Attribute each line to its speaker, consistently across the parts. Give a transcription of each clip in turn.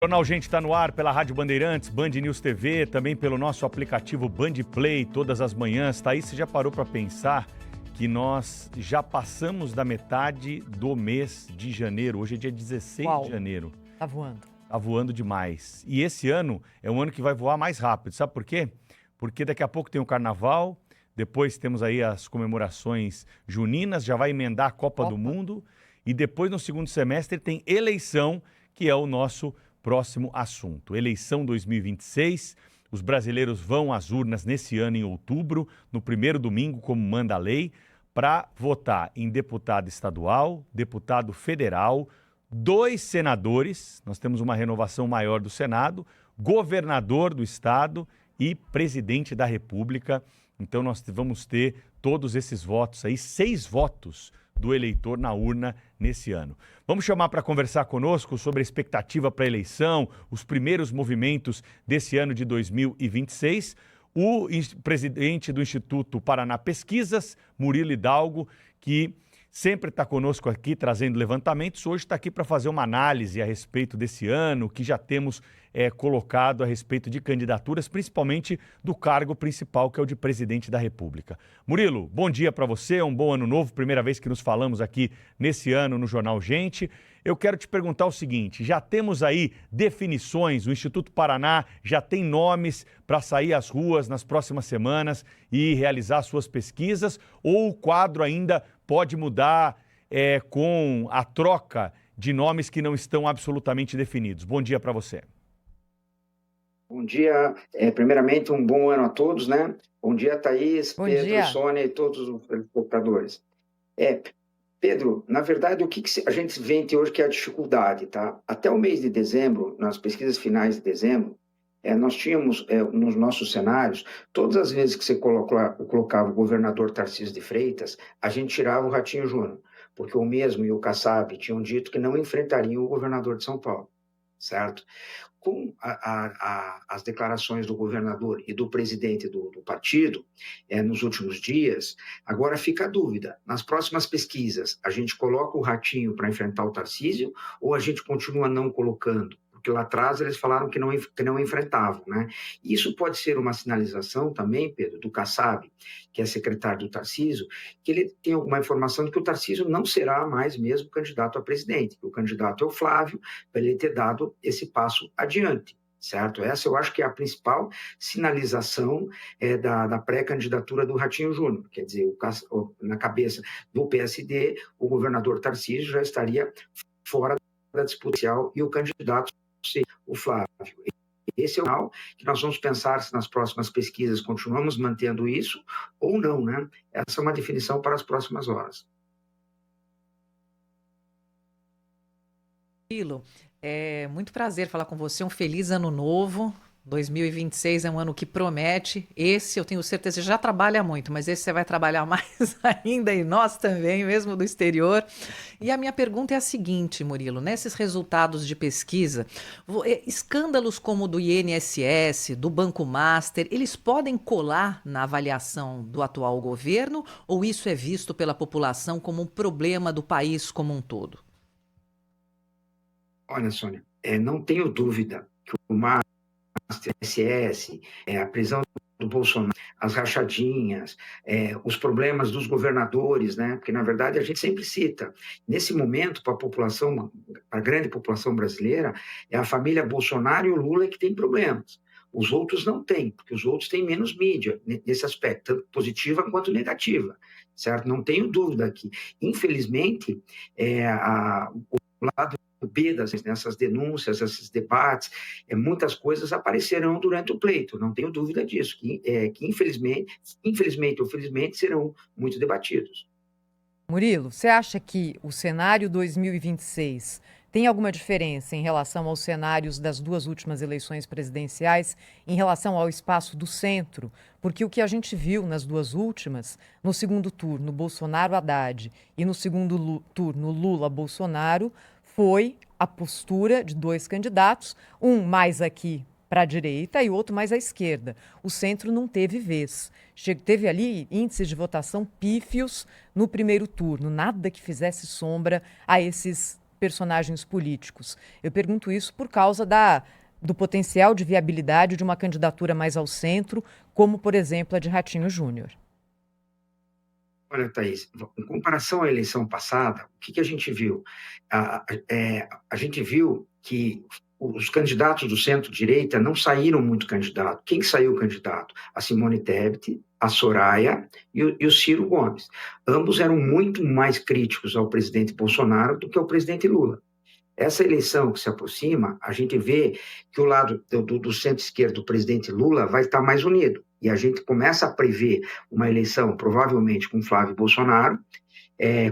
Speaker 1: O Jornal Gente está no ar pela Rádio Bandeirantes, Band News TV, também pelo nosso aplicativo Band Play, todas as manhãs. Thaís, você já parou para pensar que nós já passamos da metade do mês de janeiro? Hoje é dia 16
Speaker 2: Uau.
Speaker 1: de janeiro.
Speaker 2: Tá voando.
Speaker 1: Tá voando demais. E esse ano é um ano que vai voar mais rápido. Sabe por quê? Porque daqui a pouco tem o Carnaval, depois temos aí as comemorações juninas, já vai emendar a Copa do Mundo e depois no segundo semestre tem eleição, que é o nosso próximo assunto. Eleição 2026, os brasileiros vão às urnas nesse ano em outubro, no primeiro domingo, como manda a lei, para votar em deputado estadual, deputado federal, 2 senadores, nós temos uma renovação maior do Senado, governador do estado e presidente da República. Então nós vamos ter todos esses votos aí, 6 votos do eleitor na urna nesse ano. Vamos chamar para conversar conosco sobre a expectativa para a eleição, os primeiros movimentos desse ano de 2026, o presidente do Instituto Paraná Pesquisas, Murilo Hidalgo, que sempre está conosco aqui trazendo levantamentos, hoje está aqui para fazer uma análise a respeito desse ano, que já temos colocado a respeito de candidaturas, principalmente do cargo principal, que é o de presidente da República. Murilo, bom dia para você, um bom ano novo, primeira vez que nos falamos aqui nesse ano no Jornal Gente. Eu quero te perguntar o seguinte, já temos aí definições, o Instituto Paraná já tem nomes para sair às ruas nas próximas semanas e realizar suas pesquisas, ou o quadro ainda pode mudar com a troca de nomes que não estão absolutamente definidos? Bom dia para você.
Speaker 3: Bom dia, primeiramente um bom ano a todos, né? Bom dia, Thaís,
Speaker 2: Bom
Speaker 3: Pedro,
Speaker 2: dia.
Speaker 3: Sônia e todos os espectadores. Pedro, na verdade, o que a gente vê hoje que é a dificuldade, tá? Até o mês de dezembro, nas pesquisas finais de dezembro, nós tínhamos nos nossos cenários, todas as vezes que você colocava o governador Tarcísio de Freitas, a gente tirava o Ratinho Júnior, porque o mesmo e o Kassab tinham dito que não enfrentariam o governador de São Paulo, certo? Com as declarações do governador e do presidente do partido nos últimos dias, agora fica a dúvida. Nas próximas pesquisas, a gente coloca o Ratinho para enfrentar o Tarcísio ou a gente continua não colocando? Porque lá atrás eles falaram que não enfrentavam, né? Isso pode ser uma sinalização também, Pedro, do Kassab, que é secretário do Tarcísio, que ele tem alguma informação de que o Tarcísio não será mais mesmo candidato a presidente, que o candidato é o Flávio, para ele ter dado esse passo adiante, certo? Essa eu acho que é a principal sinalização da pré-candidatura do Ratinho Júnior, quer dizer, na cabeça do PSD, o governador Tarcísio já estaria fora da disputa social e o candidato seria o Flávio. Esse é o sinal que nós vamos pensar se nas próximas pesquisas continuamos mantendo isso ou não, né? Essa é uma definição para as próximas horas.
Speaker 2: Murilo, é muito prazer falar com você. Um feliz ano novo. 2026 é um ano que promete. Esse eu tenho certeza, você já trabalha muito, mas esse você vai trabalhar mais ainda, e nós também, mesmo do exterior. E a minha pergunta é a seguinte, Murilo: nesses resultados de pesquisa, escândalos como o do INSS, do Banco Master, eles podem colar na avaliação do atual governo, ou isso é visto pela população como um problema do país como um todo?
Speaker 3: Olha, Sônia, não tenho dúvida que o INSS, a prisão do Bolsonaro, as rachadinhas, os problemas dos governadores, né? Porque, na verdade, a gente sempre cita, nesse momento, para a grande população brasileira, é a família Bolsonaro e o Lula que tem problemas. Os outros não têm, porque os outros têm menos mídia nesse aspecto, tanto positiva quanto negativa, certo? Não tenho dúvida que, infelizmente, o lado B nessas denúncias, esses debates, muitas coisas aparecerão durante o pleito, não tenho dúvida disso, que infelizmente ou felizmente serão muito debatidos.
Speaker 4: Murilo, você acha que o cenário 2026 tem alguma diferença em relação aos cenários das 2 últimas eleições presidenciais, em relação ao espaço do centro? Porque o que a gente viu nas 2 últimas, no segundo turno Bolsonaro-Haddad e no segundo turno Lula-Bolsonaro, foi a postura de 2 candidatos, um mais aqui para a direita e outro mais à esquerda. O centro não teve vez. Teve ali índices de votação pífios no primeiro turno, nada que fizesse sombra a esses personagens políticos. Eu pergunto isso por causa do potencial de viabilidade de uma candidatura mais ao centro, como, por exemplo, a de Ratinho Júnior.
Speaker 3: Olha, Thaís, em comparação à eleição passada, o que a gente viu? A gente viu que os candidatos do centro-direita não saíram muito candidato. Quem saiu candidato? A Simone Tebet, a Soraya e o Ciro Gomes. Ambos eram muito mais críticos ao presidente Bolsonaro do que ao presidente Lula. Essa eleição que se aproxima, a gente vê que o lado do centro-esquerdo do presidente Lula vai estar mais unido. E a gente começa a prever uma eleição, provavelmente com Flávio Bolsonaro,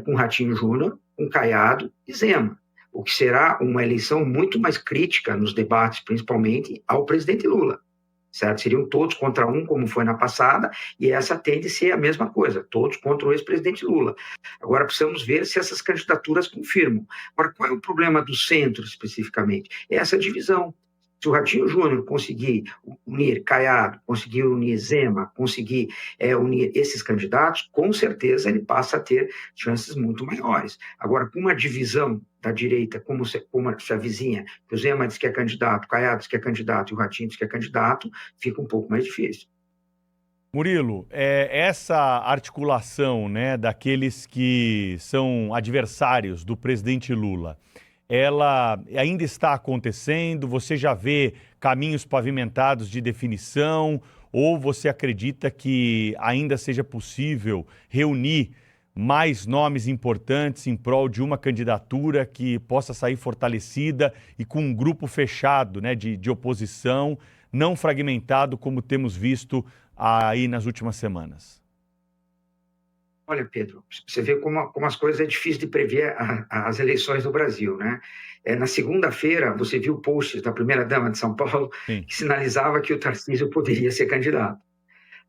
Speaker 3: com Ratinho Júnior, com Caiado e Zema, o que será uma eleição muito mais crítica nos debates, principalmente ao presidente Lula. Certo? Seriam todos contra um, como foi na passada, e essa tende a ser a mesma coisa, todos contra o ex-presidente Lula. Agora, precisamos ver se essas candidaturas confirmam. Agora, qual é o problema do centro, especificamente? É essa divisão. Se o Ratinho Júnior conseguir unir Caiado, conseguir unir Zema, conseguir unir esses candidatos, com certeza ele passa a ter chances muito maiores. Agora, com uma divisão da direita, como se avizinha, que o Zema diz que é candidato, o Caiado diz que é candidato e o Ratinho diz que é candidato, fica um pouco mais difícil.
Speaker 1: Murilo, essa articulação, né, daqueles que são adversários do presidente Lula, ela ainda está acontecendo? Você já vê caminhos pavimentados de definição? Ou você acredita que ainda seja possível reunir mais nomes importantes em prol de uma candidatura que possa sair fortalecida e com um grupo fechado, né, de oposição, não fragmentado como temos visto aí nas últimas semanas?
Speaker 3: Olha, Pedro, você vê como as coisas é difícil de prever as eleições no Brasil, né? Na segunda-feira, você viu posts da primeira-dama de São Paulo
Speaker 1: Sim.
Speaker 3: que sinalizava que o Tarcísio poderia ser candidato.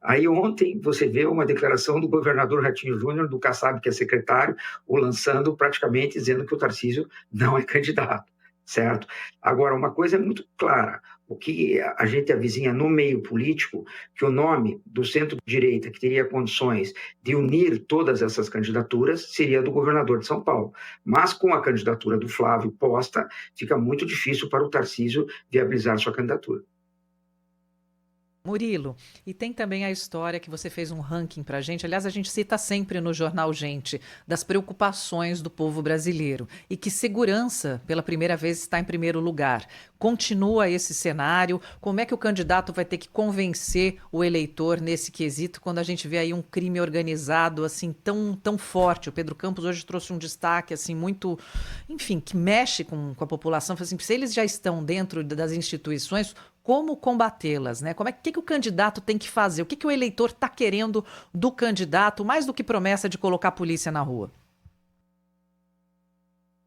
Speaker 3: Aí ontem você vê uma declaração do governador Ratinho Júnior, do Kassab, que é secretário, o lançando praticamente dizendo que o Tarcísio não é candidato, certo? Agora, uma coisa é muito clara, o que a gente avizinha no meio político, que o nome do centro-direita que teria condições de unir todas essas candidaturas seria do governador de São Paulo. Mas com a candidatura do Flávio posta, fica muito difícil para o Tarcísio viabilizar sua candidatura.
Speaker 2: Murilo, e tem também a história que você fez um ranking para a gente. Aliás, a gente cita sempre no Jornal Gente das preocupações do povo brasileiro e que segurança, pela primeira vez, está em primeiro lugar. Continua esse cenário? Como é que o candidato vai ter que convencer o eleitor nesse quesito quando a gente vê aí um crime organizado assim tão forte? O Pedro Campos hoje trouxe um destaque assim muito, enfim, que mexe com a população. Assim, se eles já estão dentro das instituições, como combatê-las, né? O que o candidato tem que fazer? O que o eleitor está querendo do candidato, mais do que promessa de colocar a polícia na rua?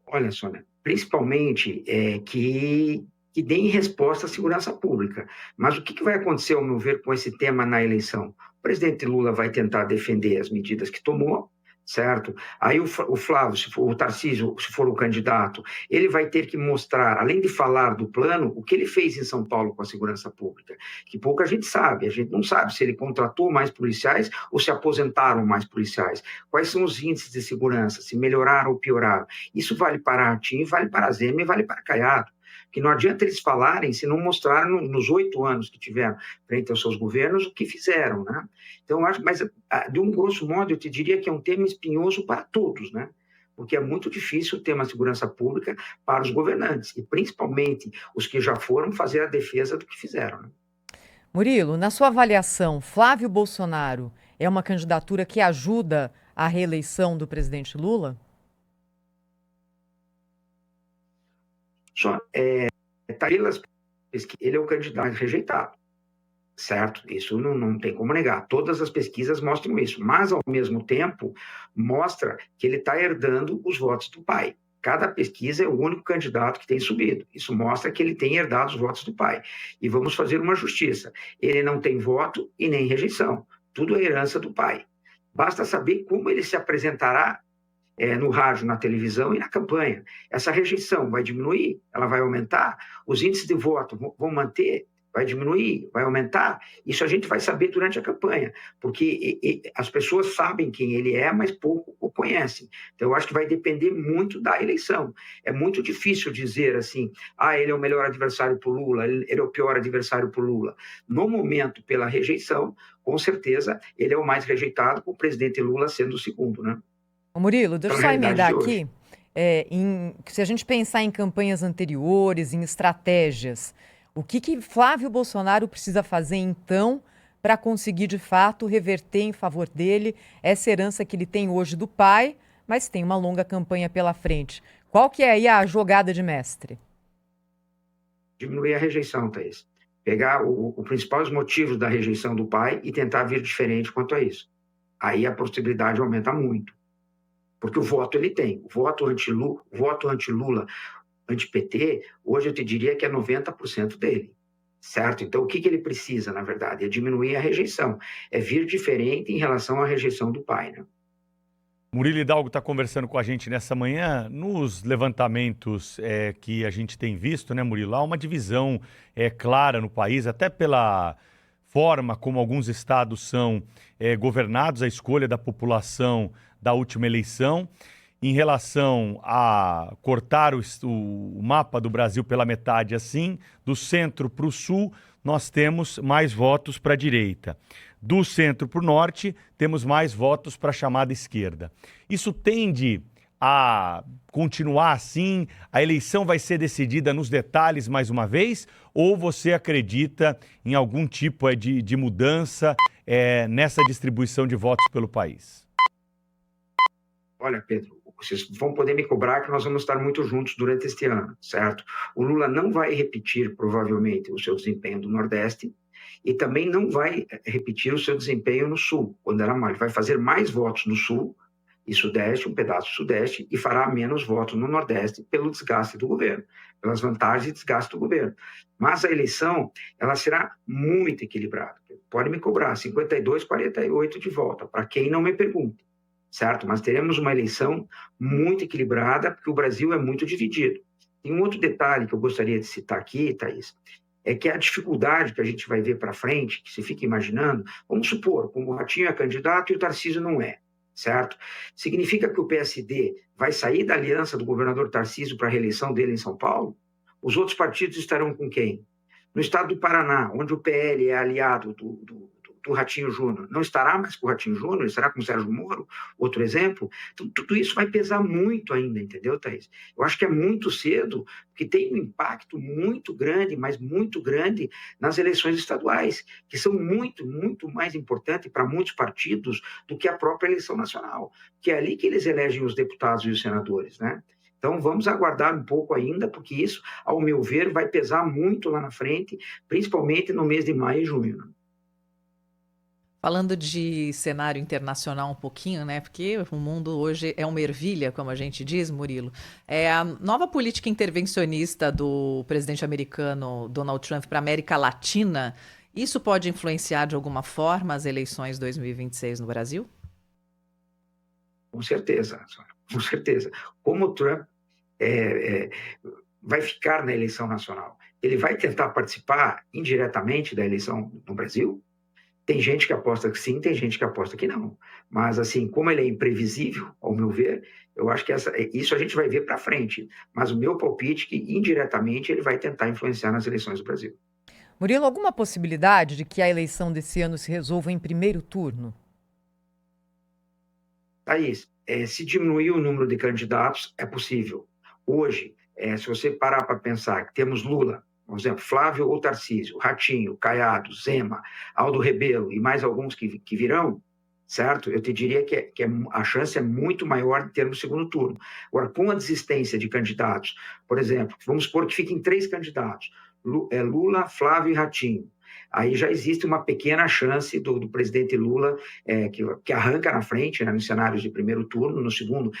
Speaker 3: Olha, Sônia, principalmente que deem resposta à segurança pública. Mas o que vai acontecer, ao meu ver, com esse tema na eleição? O presidente Lula vai tentar defender as medidas que tomou, certo? Aí o Flávio, o Tarcísio, se for o candidato, ele vai ter que mostrar, além de falar do plano, o que ele fez em São Paulo com a segurança pública, que pouca gente sabe. A gente não sabe se ele contratou mais policiais ou se aposentaram mais policiais. Quais são os índices de segurança, se melhoraram ou pioraram. Isso vale para Ratinho, vale para Zema e vale para Caiado. Que não adianta eles falarem se não mostraram nos 8 anos que tiveram frente aos seus governos o que fizeram, né? Então, mas de um grosso modo, eu te diria que é um tema espinhoso para todos, né? Porque é muito difícil ter uma segurança pública para os governantes, e principalmente os que já foram fazer a defesa do que fizeram, né?
Speaker 4: Murilo, na sua avaliação, Flávio Bolsonaro é uma candidatura que ajuda a reeleição do presidente Lula?
Speaker 3: Só ele é o candidato rejeitado, certo? Isso não tem como negar. Todas as pesquisas mostram isso, mas, ao mesmo tempo, mostra que ele está herdando os votos do pai. Cada pesquisa é o único candidato que tem subido. Isso mostra que ele tem herdado os votos do pai. E vamos fazer uma justiça. Ele não tem voto e nem rejeição. Tudo é herança do pai. Basta saber como ele se apresentará no rádio, na televisão e na campanha. Essa rejeição vai diminuir? Ela vai aumentar? Os índices de voto vão manter? vai diminuir, vai aumentar? Isso a gente vai saber durante a campanha, porque as pessoas sabem quem ele é, mas pouco o conhecem. Então, eu acho que vai depender muito da eleição. É muito difícil dizer assim, ele é o melhor adversário para o Lula, ele é o pior adversário para o Lula. No momento, pela rejeição, com certeza, ele é o mais rejeitado, com o presidente Lula sendo o segundo, né?
Speaker 4: Ô Murilo, deixa eu só emendar aqui. Se a gente pensar em campanhas anteriores, em estratégias, o que Flávio Bolsonaro precisa fazer, então, para conseguir, de fato, reverter em favor dele essa herança que ele tem hoje do pai, mas tem uma longa campanha pela frente? Qual que é aí a jogada de mestre?
Speaker 3: Diminuir a rejeição, Thaís. Pegar os principais motivos da rejeição do pai e tentar vir diferente quanto a isso. Aí a possibilidade aumenta muito. Porque o voto ele tem. O voto anti-Lula, anti-PT, hoje eu te diria que é 90% dele, certo? Então, o que ele precisa, na verdade? É diminuir a rejeição, é vir diferente em relação à rejeição do pai, né?
Speaker 1: Murilo Hidalgo está conversando com a gente nessa manhã. Nos levantamentos que a gente tem visto, né, Murilo, há uma divisão clara no país, até pela forma como alguns estados são governados, a escolha da população da última eleição, em relação a cortar o mapa do Brasil pela metade assim, do centro para o sul, nós temos mais votos para a direita. Do centro para o norte, temos mais votos para a chamada esquerda. Isso tende a continuar assim? A eleição vai ser decidida nos detalhes mais uma vez? Ou você acredita em algum tipo de mudança nessa distribuição de votos pelo país?
Speaker 3: Olha, Pedro, vocês vão poder me cobrar que nós vamos estar muito juntos durante este ano, certo? O Lula não vai repetir, provavelmente, o seu desempenho do Nordeste e também não vai repetir o seu desempenho no Sul, quando era mais. Ele vai fazer mais votos no Sul e Sudeste, um pedaço do Sudeste, e fará menos votos no Nordeste pelo desgaste do governo, pelas vantagens e desgaste do governo. Mas a eleição, ela será muito equilibrada. Pode me cobrar 52-48 de volta, para quem não me pergunte. Certo? Mas teremos uma eleição muito equilibrada, porque o Brasil é muito dividido. Tem um outro detalhe que eu gostaria de citar aqui, Thaís, é que a dificuldade que a gente vai ver para frente, que você fica imaginando, vamos supor, como o Ratinho é candidato e o Tarcísio não é, certo? Significa que o PSD vai sair da aliança do governador Tarcísio para a reeleição dele em São Paulo? Os outros partidos estarão com quem? No estado do Paraná, onde o PL é aliado do Ratinho Júnior, não estará mais com o Ratinho Júnior, estará com o Sérgio Moro, outro exemplo. Então, tudo isso vai pesar muito ainda, entendeu, Thaís? Eu acho que é muito cedo, porque tem um impacto muito grande, mas muito grande, nas eleições estaduais, que são muito, muito mais importantes para muitos partidos do que a própria eleição nacional, que é ali que eles elegem os deputados e os senadores, né? Então, vamos aguardar um pouco ainda, porque isso, ao meu ver, vai pesar muito lá na frente, principalmente no mês de maio e junho, né?
Speaker 2: Falando de cenário internacional um pouquinho, né? Porque o mundo hoje é uma ervilha, como a gente diz, Murilo. A nova política intervencionista do presidente americano Donald Trump para a América Latina, isso pode influenciar de alguma forma as eleições 2026 no Brasil?
Speaker 3: Com certeza, com certeza. Como o Trump vai ficar na eleição nacional? Ele vai tentar participar indiretamente da eleição no Brasil? Tem gente que aposta que sim, tem gente que aposta que não. Mas, assim, como ele é imprevisível, ao meu ver, eu acho que isso a gente vai ver para frente. Mas o meu palpite é que, indiretamente, ele vai tentar influenciar nas eleições do Brasil.
Speaker 4: Murilo, alguma possibilidade de que a eleição desse ano se resolva em primeiro turno?
Speaker 3: Thaís, se diminuir o número de candidatos, é possível. Hoje, se você parar para pensar que temos Lula, por exemplo, Flávio ou Tarcísio, Ratinho, Caiado, Zema, Aldo Rebelo e mais alguns que virão, certo? Eu te diria que a chance é muito maior de termos segundo turno. Agora, com a desistência de candidatos, por exemplo, vamos supor que fiquem 3 candidatos, Lula, Flávio e Ratinho. Aí já existe uma pequena chance do presidente Lula, que arranca na frente, né, nos cenários de primeiro turno. No segundo,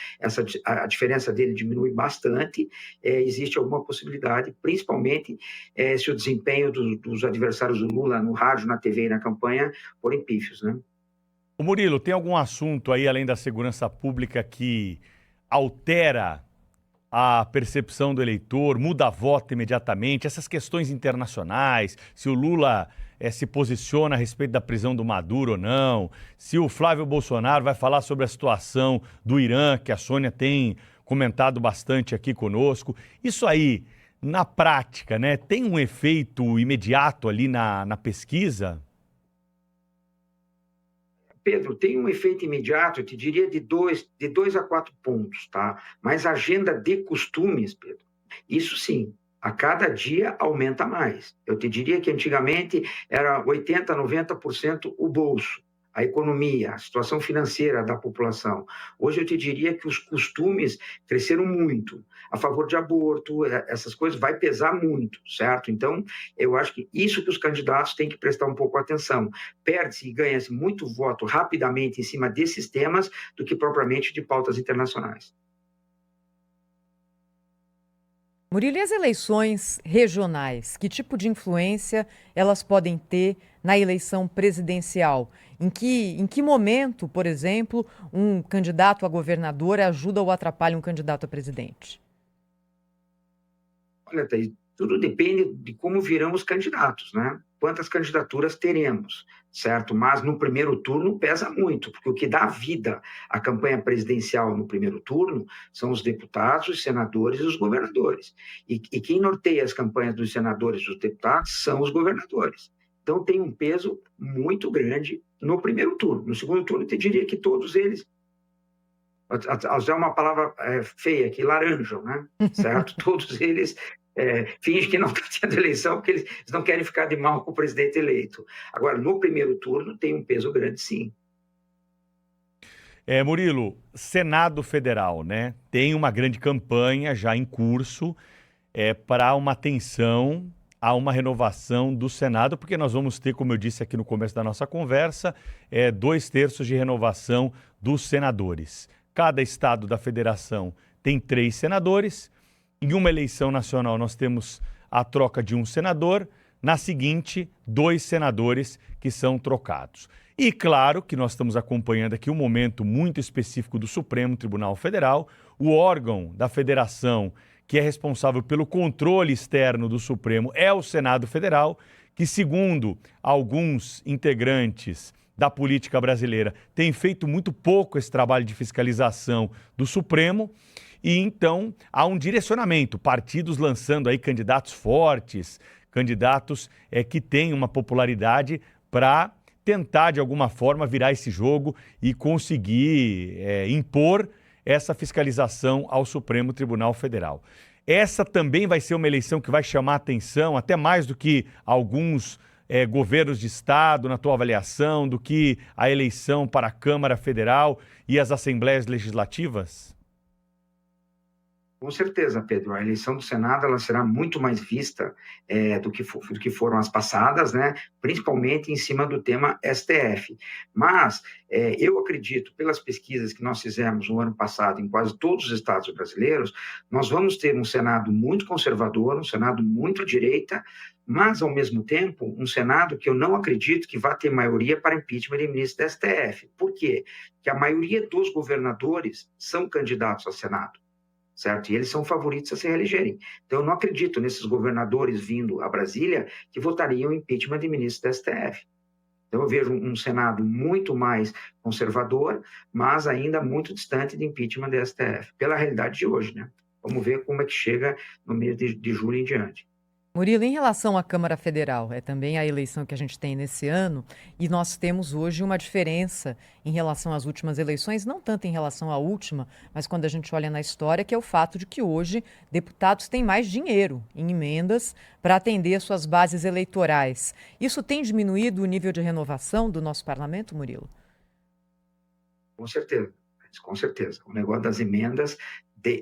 Speaker 3: a diferença dele diminui bastante. Existe alguma possibilidade, principalmente se o desempenho dos adversários do Lula no rádio, na TV e na campanha forem pífios, né?
Speaker 1: O Murilo, tem algum assunto aí, além da segurança pública, que altera a percepção do eleitor, muda voto imediatamente, essas questões internacionais, se o Lula se posiciona a respeito da prisão do Maduro ou não, se o Flávio Bolsonaro vai falar sobre a situação do Irã, que a Sônia tem comentado bastante aqui conosco. Isso aí, na prática, né, tem um efeito imediato ali na pesquisa?
Speaker 3: Pedro, tem um efeito imediato, eu te diria, de 2 a 4 pontos, tá? Mas a agenda de costumes, Pedro, isso sim, a cada dia aumenta mais. Eu te diria que antigamente era 80%, 90% o bolso, a economia, a situação financeira da população. Hoje eu te diria que os costumes cresceram muito. A favor de aborto, essas coisas vai pesar muito, certo? Então, eu acho que isso que os candidatos têm que prestar um pouco atenção. Perde-se e ganha-se muito voto rapidamente em cima desses temas do que propriamente de pautas internacionais.
Speaker 4: Murilo, e as eleições regionais, que tipo de influência elas podem ter na eleição presidencial? Em que momento, por exemplo, um candidato a governador ajuda ou atrapalha um candidato a presidente?
Speaker 3: Olha, Thaís, tudo depende de como virão os candidatos, né? Quantas candidaturas teremos, certo? Mas no primeiro turno pesa muito, porque o que dá vida à campanha presidencial no primeiro turno são os deputados, os senadores e os governadores. E quem norteia as campanhas dos senadores e dos deputados são os governadores. Então tem um peso muito grande no primeiro turno. No segundo turno, eu te diria que todos eles, ao usar uma palavra feia aqui, laranjam, né? Certo? Todos eles fingem que não está tendo eleição porque eles não querem ficar de mal com o presidente eleito. Agora, no primeiro turno, tem um peso grande, sim.
Speaker 1: Murilo, Senado Federal, né? Tem uma grande campanha já em curso para uma atenção a uma renovação do Senado, porque nós vamos ter, como eu disse aqui no começo da nossa conversa, 2/3 de renovação dos senadores. Cada estado da federação tem 3 senadores. Em uma eleição nacional, nós temos a troca de um senador. Na seguinte, 2 senadores que são trocados. E claro que nós estamos acompanhando aqui um momento muito específico do Supremo Tribunal Federal, o órgão da federação que é responsável pelo controle externo do Supremo é o Senado Federal, que, segundo alguns integrantes da política brasileira, tem feito muito pouco esse trabalho de fiscalização do Supremo. E então há um direcionamento, partidos lançando aí candidatos fortes, candidatos que têm uma popularidade para tentar de alguma forma virar esse jogo e conseguir impor essa fiscalização ao Supremo Tribunal Federal. Essa também vai ser uma eleição que vai chamar atenção, até mais do que alguns governos de Estado, na tua avaliação, do que a eleição para a Câmara Federal e as Assembleias Legislativas?
Speaker 3: Com certeza, Pedro. A eleição do Senado ela será muito mais vista do que foram as passadas, né? Principalmente em cima do tema STF. Mas eu acredito, pelas pesquisas que nós fizemos no ano passado em quase todos os estados brasileiros, nós vamos ter um Senado muito conservador, um Senado muito à direita, mas, ao mesmo tempo, um Senado que eu não acredito que vá ter maioria para impeachment de ministro da STF. Por quê? Porque a maioria dos governadores são candidatos ao Senado. Certo? E eles são favoritos a se reelegerem. Então, eu não acredito nesses governadores vindo a Brasília que votariam impeachment de ministro da STF. Então, eu vejo um Senado muito mais conservador, mas ainda muito distante de impeachment da STF, pela realidade de hoje, né? Vamos ver como é que chega no mês de julho em diante.
Speaker 4: Murilo, em relação à Câmara Federal, é também a eleição que a gente tem nesse ano, e nós temos hoje uma diferença em relação às últimas eleições, não tanto em relação à última, mas quando a gente olha na história, que é o fato de que hoje deputados têm mais dinheiro em emendas para atender suas bases eleitorais. Isso tem diminuído o nível de renovação do nosso parlamento, Murilo?
Speaker 3: Com certeza, com certeza. O negócio das emendas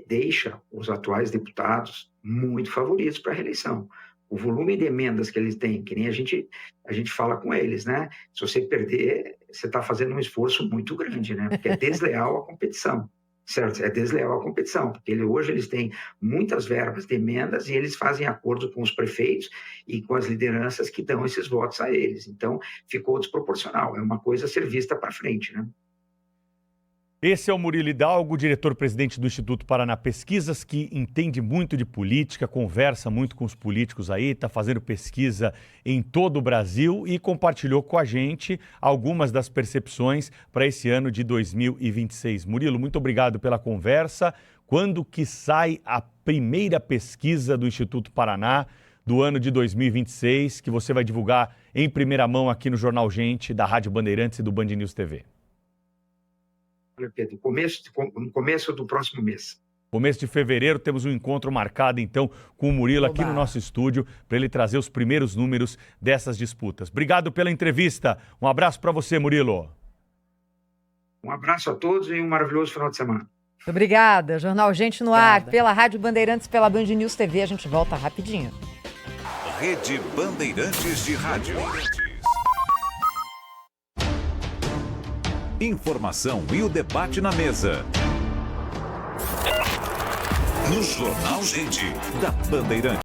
Speaker 3: deixa os atuais deputados muito favoritos para a reeleição. O volume de emendas que eles têm, que nem a gente fala com eles, né? Se você perder, você está fazendo um esforço muito grande, né? Porque é desleal a competição, certo? É desleal a competição, porque hoje eles têm muitas verbas de emendas e eles fazem acordo com os prefeitos e com as lideranças que dão esses votos a eles. Então, ficou desproporcional. É uma coisa a ser vista para frente, né?
Speaker 1: Esse é o Murilo Hidalgo, diretor-presidente do Instituto Paraná Pesquisas, que entende muito de política, conversa muito com os políticos aí, está fazendo pesquisa em todo o Brasil e compartilhou com a gente algumas das percepções para esse ano de 2026. Murilo, muito obrigado pela conversa. Quando que sai a primeira pesquisa do Instituto Paraná do ano de 2026, que você vai divulgar em primeira mão aqui no Jornal Gente, da Rádio Bandeirantes e do Band News TV?
Speaker 3: Olha, Pedro, no começo do próximo mês.
Speaker 1: Começo de fevereiro, temos um encontro marcado, então, com o Murilo aqui no nosso estúdio, para ele trazer os primeiros números dessas disputas. Obrigado pela entrevista. Um abraço para você, Murilo.
Speaker 3: Um abraço a todos e um maravilhoso final de semana.
Speaker 4: Obrigada. Jornal Gente no ar, pela Rádio Bandeirantes, pela Band News TV. A gente volta rapidinho.
Speaker 5: Rede Bandeirantes de Rádio. Informação e o debate na mesa. No Jornal Gente, da Bandeirantes.